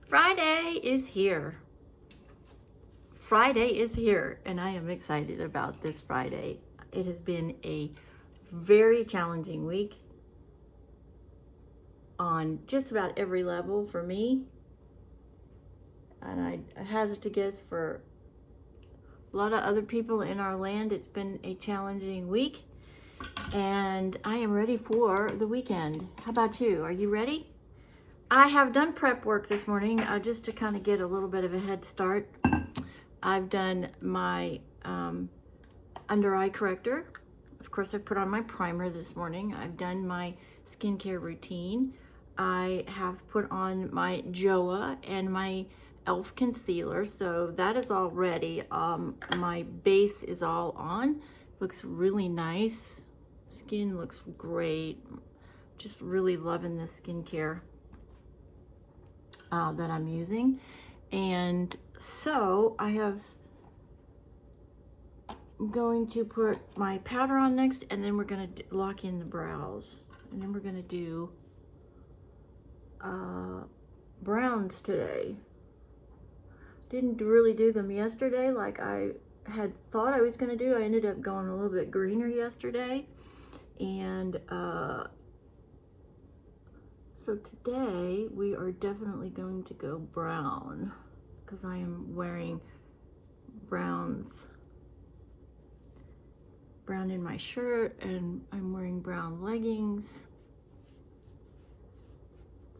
Friday is here. Friday is here, and I am excited about this Friday. It has been a very challenging week on just about every level for me. And I hazard to guess for a lot of other people in our land, it's been a challenging week. And I am ready for the weekend. How about you? Are you ready? I have done prep work this morning just to kind of get a little bit of a head start. I've done my under eye corrector. Of course, I put on my primer this morning. I've done my skincare routine. I have put on my JOA and my e.l.f. concealer, so that is all ready. My base is all on. Looks really nice. Skin looks great. Just really loving the skincare that I'm using. And so I'm going to put my powder on next, and then we're going to lock in the brows, and then we're going to do browns today. Didn't really do them yesterday like I had thought I was going to do. I ended up going a little bit greener yesterday, and so today we are definitely going to go brown because I am wearing browns, brown in my shirt, and I'm wearing brown leggings.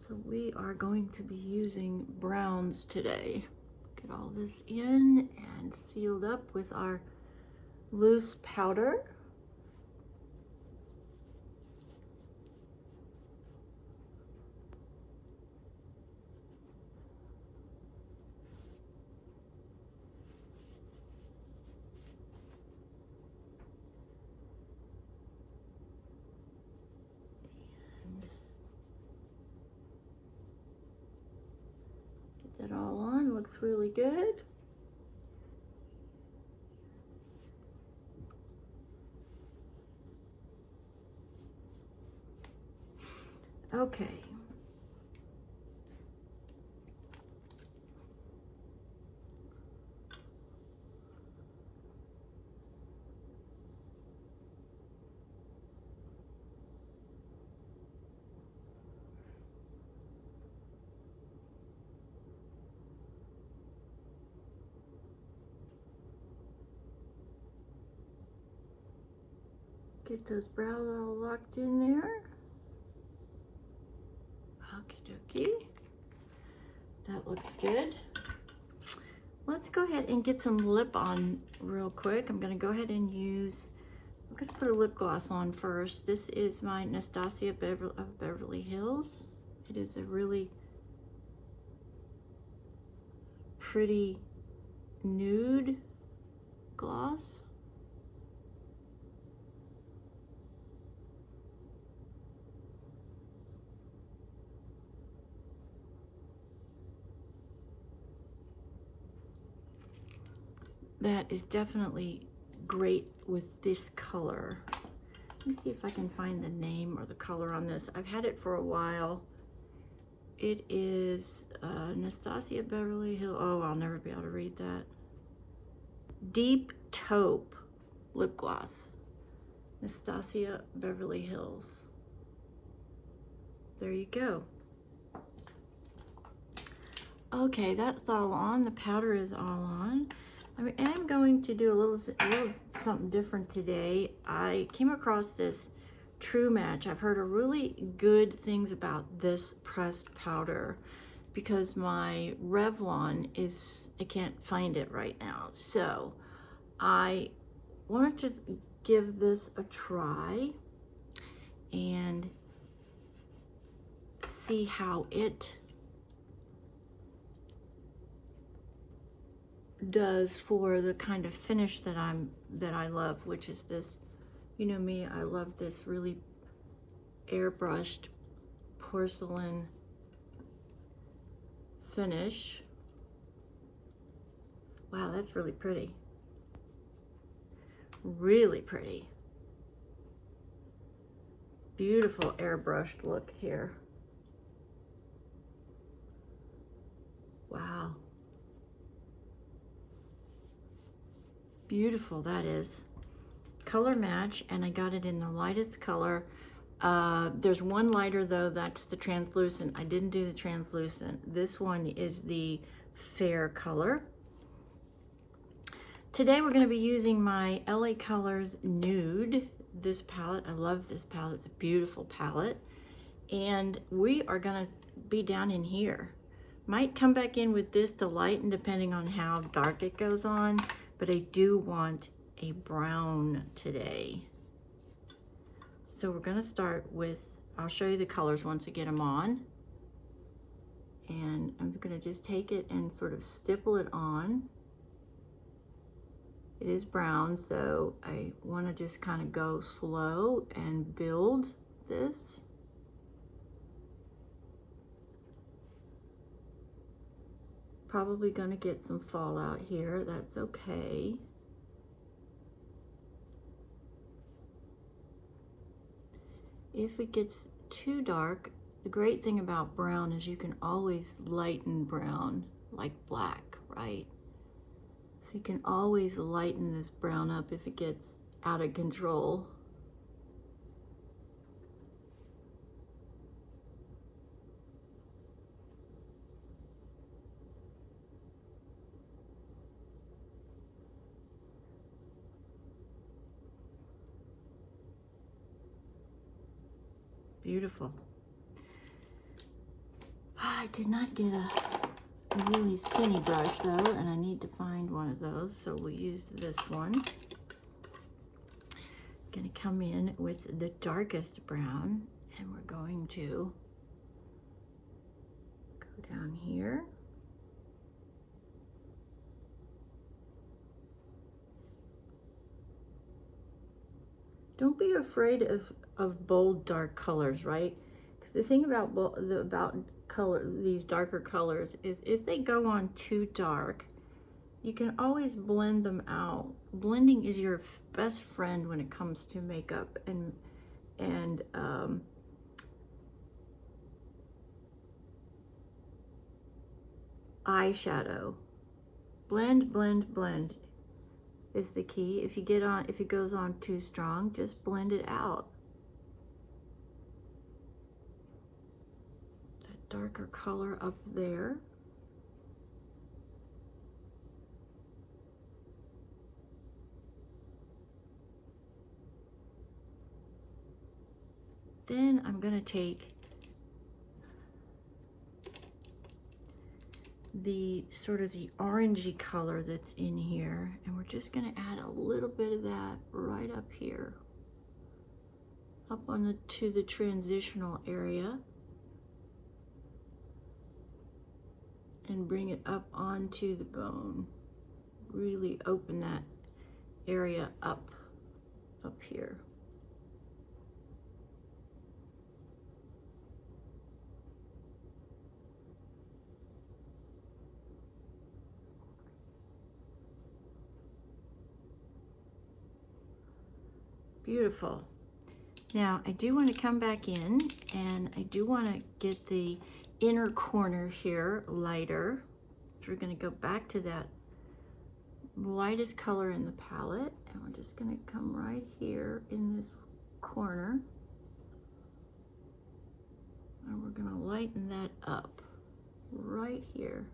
So we are going to be using browns today. Get all this in and sealed up with our loose powder. Get that all on, looks really good. Okay. Get those brows all locked in there. Okie dokie. That looks good. Let's go ahead and get some lip on real quick. I'm going to go ahead and I'm going to put a lip gloss on first. This is my Nastasia of Beverly Hills. It is a really pretty nude gloss. That is definitely great with this color. Let me see if I can find the name or the color on this. I've had it for a while. It is Nastasia Beverly Hills. Oh, I'll never be able to read that. Deep Taupe lip gloss. Nastasia Beverly Hills. There you go. Okay, that's all on. The powder is all on. I am going to do a little something different today. I came across this True Match. I've heard really good things about this pressed powder because my Revlon I can't find it right now. So I wanted to give this a try and see how it does for the kind of finish that I love, which is this. You know me, I love this really airbrushed porcelain finish. Wow, that's really pretty. Really pretty. Beautiful airbrushed look here. Beautiful that is. Color match, and I got it in the lightest color. There's one lighter though, that's the translucent. I didn't do the translucent. This one is the fair color. Today we're going to be using my LA Colors Nude, this palette. I love this palette. It's a beautiful palette. And we are going to be down in here. Might come back in with this to lighten depending on how dark it goes on, but I do want a brown today. So we're going to start with, I'll show you the colors once I get them on. And I'm going to just take it and sort of stipple it on. It is brown, so I want to just kind of go slow and build this. Probably going to get some fallout here. That's okay. If it gets too dark, the great thing about brown is you can always lighten brown like black, right? So you can always lighten this brown up if it gets out of control. Beautiful. I did not get a really skinny brush though, and I need to find one of those, so we'll use this one. Gonna come in with the darkest brown, and we're going to go down here. Don't be afraid of bold dark colors, right? Because the thing about these darker colors is if they go on too dark, you can always blend them out. Blending is your best friend when it comes to makeup and eyeshadow. Blend, blend, blend is the key. If it goes on too strong, just blend it out. That darker color up there. Then I'm going to take the sort of the orangey color that's in here, and we're just going to add a little bit of that right up here, up on to the transitional area, and bring it up onto the bone. Really open that area up here. Beautiful. Now I do want to come back in, and I do want to get the inner corner here lighter. So we're going to go back to that lightest color in the palette, and we're just going to come right here in this corner, and we're going to lighten that up right here.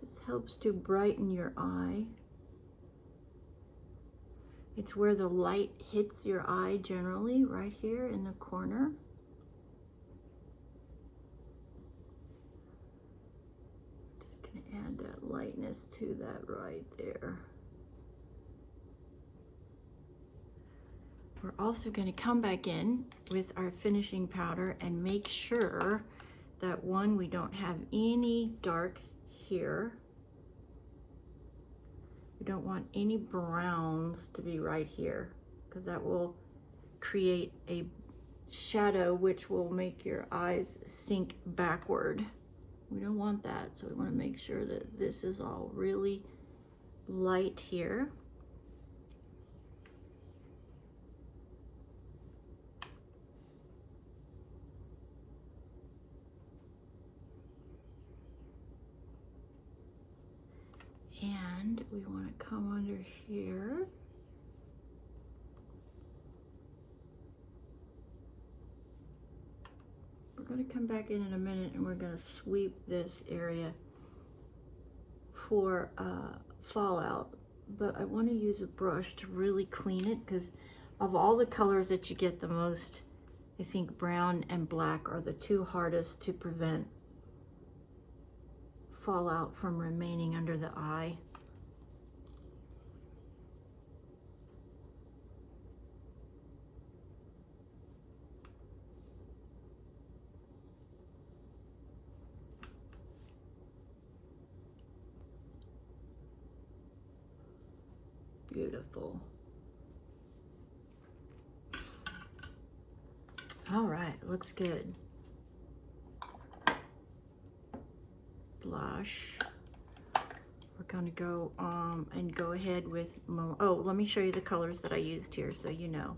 This helps to brighten your eye. It's where the light hits your eye generally, right here in the corner. Just going to add that lightness to that right there. We're also going to come back in with our finishing powder and make sure that one, we don't have any dark here. We don't want any browns to be right here, because that will create a shadow which will make your eyes sink backward. We don't want that, so we want to make sure that this is all really light here. we want to come under here. We're going to come back in a minute and we're going to sweep this area for fallout, but I want to use a brush to really clean it, because of all the colors that you get the most, I think brown and black are the two hardest to prevent fallout from remaining under the eye. Beautiful. All right, looks good. Blush. We're gonna go and go ahead with, oh, let me show you the colors that I used here so you know.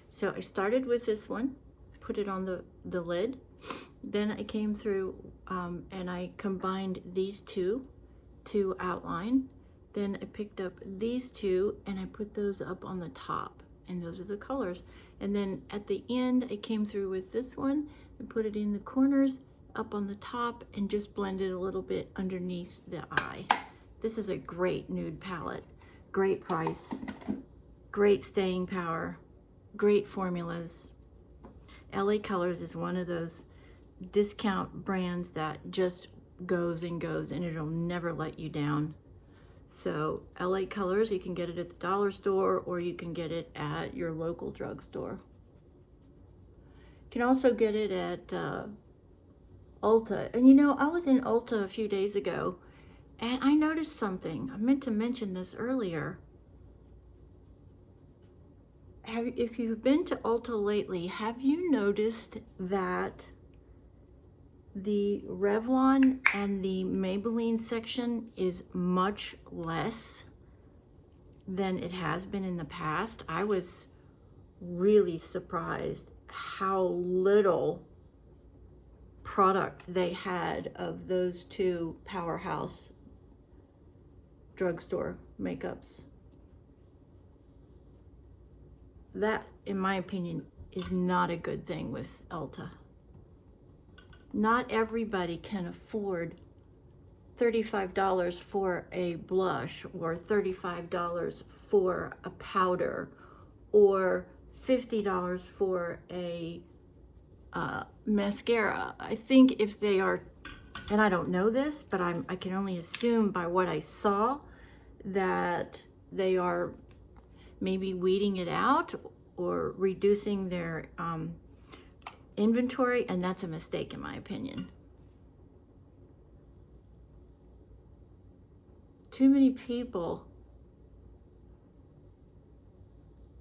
So I started with this one, put it on the lid. Then I came through and I combined these two to outline. Then I picked up these two and I put those up on the top, and those are the colors. And then at the end, I came through with this one and put it in the corners, up on the top, and just blended a little bit underneath the eye. This is a great nude palette, great price, great staying power, great formulas. LA Colors is one of those discount brands that just goes and goes, and it'll never let you down. So LA Colors, you can get it at the dollar store or you can get it at your local drugstore. You can also get it at Ulta. And you know, I was in Ulta a few days ago and I noticed something. I meant to mention this earlier. If you've been to Ulta lately, have you noticed that the Revlon and the Maybelline section is much less than it has been in the past? I was really surprised how little product they had of those two powerhouse drugstore makeups. That, in my opinion, is not a good thing with Ulta. Not everybody can afford $35 for a blush or $35 for a powder or $50 for a mascara. I think if they are, and I don't know this, but I can only assume by what I saw that they are maybe weeding it out or reducing their inventory, and that's a mistake in my opinion. Too many people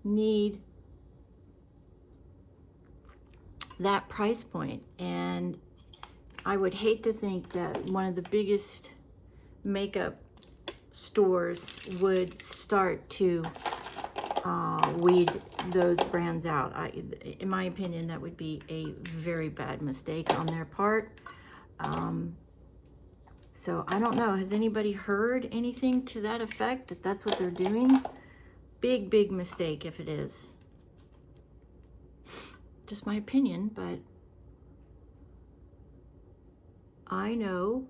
need that price point, and I would hate to think that one of the biggest makeup stores would start to weed those brands out. In my opinion, that would be a very bad mistake on their part. So I don't know. Has anybody heard anything to that effect, that that's what they're doing? Big, big mistake if it is. Just my opinion, but I know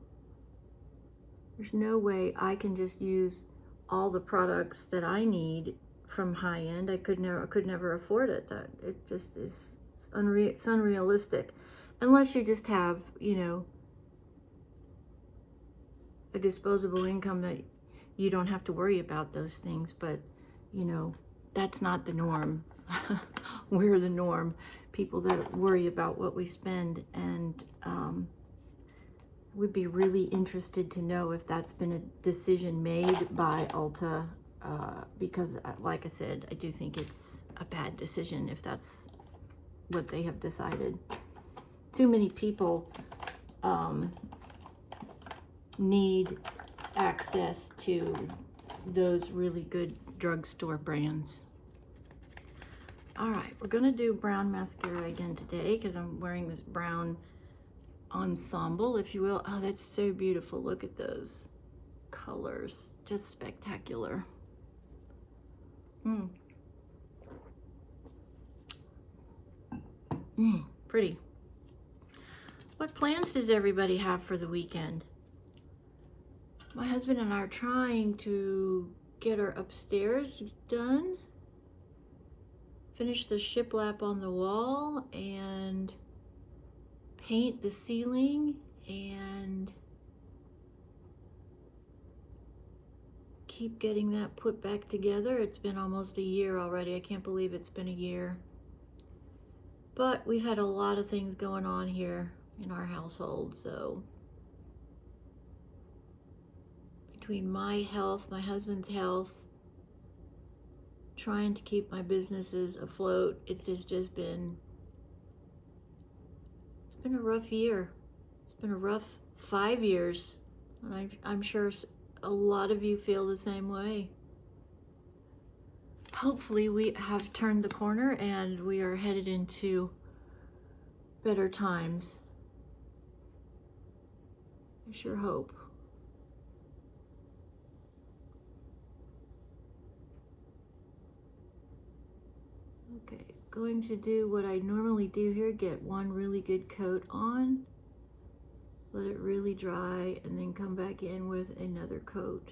there's no way I can just use all the products that I need from high end. I could never afford it. That it just is it's unrealistic, unless you just have, you know, a disposable income that you don't have to worry about those things. But you know, that's not the norm. We're the norm, people that worry about what we spend. And would be really interested to know if that's been a decision made by Ulta, because like I said, I do think it's a bad decision if that's what they have decided. Too many people need access to those really good drugstore brands. All right, we're gonna do brown mascara again today because I'm wearing this brown ensemble, if you will. Oh, that's so beautiful. Look at those. colors, just spectacular. Pretty. What plans does everybody have for the weekend? My husband and I are trying to get our upstairs done, finish the shiplap on the wall, and paint the ceiling, and keep getting that put back together. It's been almost a year already. I can't believe it's been a year. But we've had a lot of things going on here in our household, so between my health, my husband's health, trying to keep my businesses afloat, it's been a rough year. It's been a rough 5 years, and I'm sure a lot of you feel the same way. Hopefully we have turned the corner and we are headed into better times. I sure hope. Okay, going to do what I normally do here, get one really good coat on, let it really dry, and then come back in with another coat.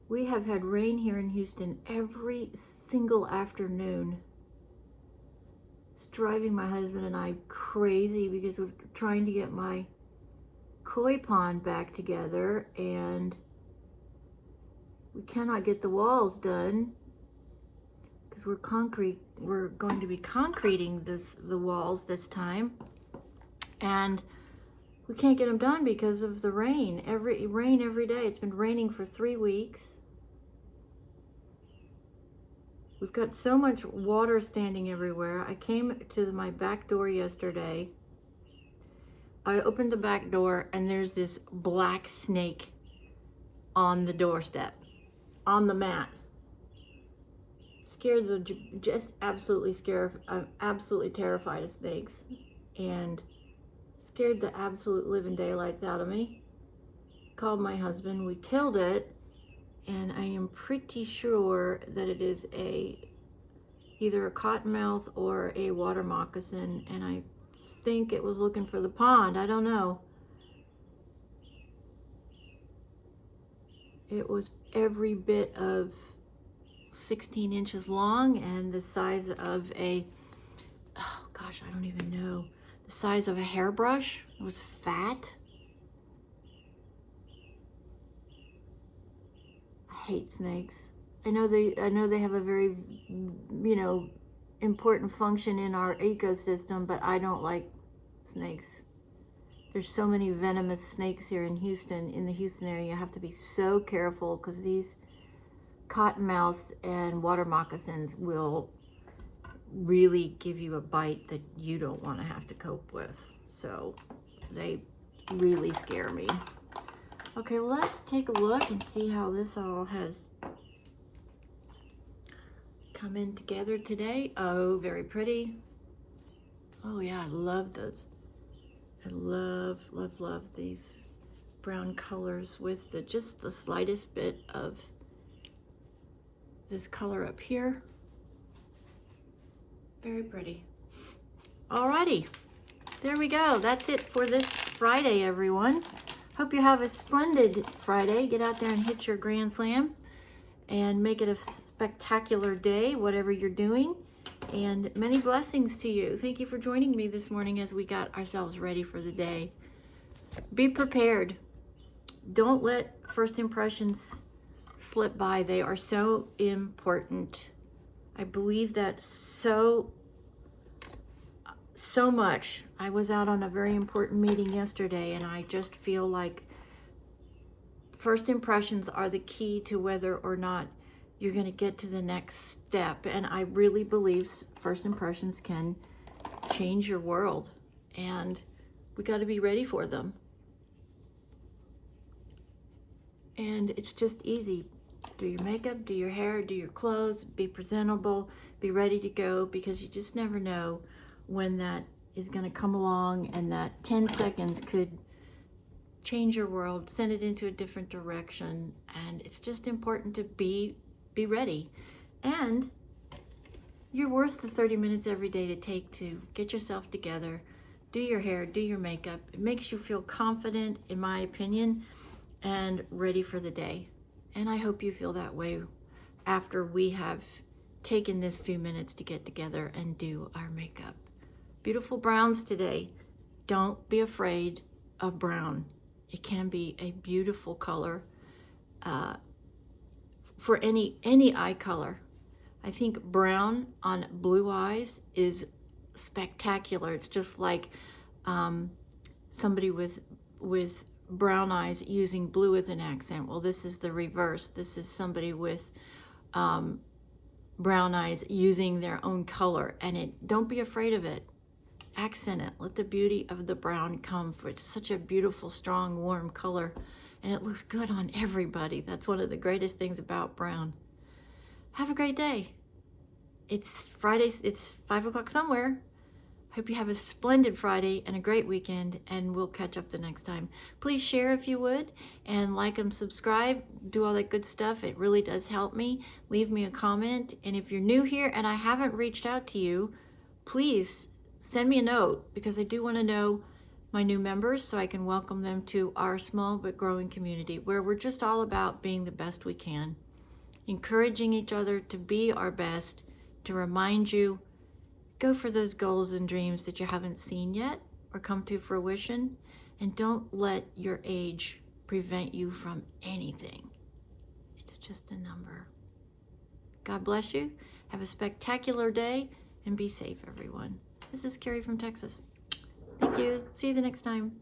We have had rain here in Houston every single afternoon. It's driving my husband and I crazy because we're trying to get my koi pond back together, and we cannot get the walls done because we're going to be concreting the walls this time, and we can't get them done because of the rain. Rain every day. It's been raining for 3 weeks. We've got so much water standing everywhere. I came to my back door yesterday. I opened the back door and there's this black snake on the doorstep, on the mat. I'm absolutely terrified of snakes, and scared the absolute living daylights out of me. Called my husband, we killed it, and I am pretty sure that it is either a cottonmouth or a water moccasin, and I think it was looking for the pond. I don't know. It was every bit of 16 inches long and the size of I don't even know, the size of a hairbrush. It was fat. I hate snakes. I know they have a very, important function in our ecosystem, but I don't like snakes. There's so many venomous snakes here in Houston, in the Houston area. You have to be so careful because these cottonmouths and water moccasins will really give you a bite that you don't want to have to cope with. So they really scare me. Okay, let's take a look and see how this all has come in together today. Oh, very pretty. Oh yeah, I love those. I love these brown colors with just the slightest bit of this color up here. Very pretty. Alrighty, there we go. That's it for this Friday, everyone. Hope you have a splendid Friday. Get out there and hit your grand slam and make it a spectacular day, whatever you're doing. And many blessings to you. Thank you for joining me this morning as we got ourselves ready for the day. Be prepared. Don't let first impressions slip by. They are so important. I believe that so much. I was out on a very important meeting yesterday, and I just feel like first impressions are the key to whether or not you're going to get to the next step. And I really believe first impressions can change your world, and we got to be ready for them. And it's just easy. Do your makeup, do your hair, do your clothes, be presentable, be ready to go, because you just never know when that is going to come along, and that 10 seconds could change your world, send it into a different direction. And it's just important to be ready. And you're worth the 30 minutes every day to take to get yourself together, do your hair, do your makeup. It makes you feel confident, in my opinion, and ready for the day. And I hope you feel that way after we have taken this few minutes to get together and do our makeup. Beautiful browns today. Don't be afraid of brown. It can be a beautiful color for any eye color. I think brown on blue eyes is spectacular. It's just like somebody with brown eyes using blue as an accent. Well, this is the reverse. This is somebody with brown eyes using their own color. And don't be afraid of it. Accent it. Let the beauty of the brown come, for it's such a beautiful, strong, warm color, and it looks good on everybody. That's one of the greatest things about brown. Have a great day. It's Friday. It's 5 o'clock somewhere. Hope you have a splendid Friday and a great weekend, and we'll catch up the next time. Please share if you would, and like and subscribe, do all that good stuff. It really does help me. Leave me a comment, and if you're new here and I haven't reached out to you, please send me a note, because I do want to know my new members so I can welcome them to our small but growing community, where we're just all about being the best we can, encouraging each other to be our best, to remind you, go for those goals and dreams that you haven't seen yet or come to fruition, and don't let your age prevent you from anything. It's just a number. God bless you. Have a spectacular day, and be safe, everyone. This is Carrie from Texas. Thank you. See you the next time.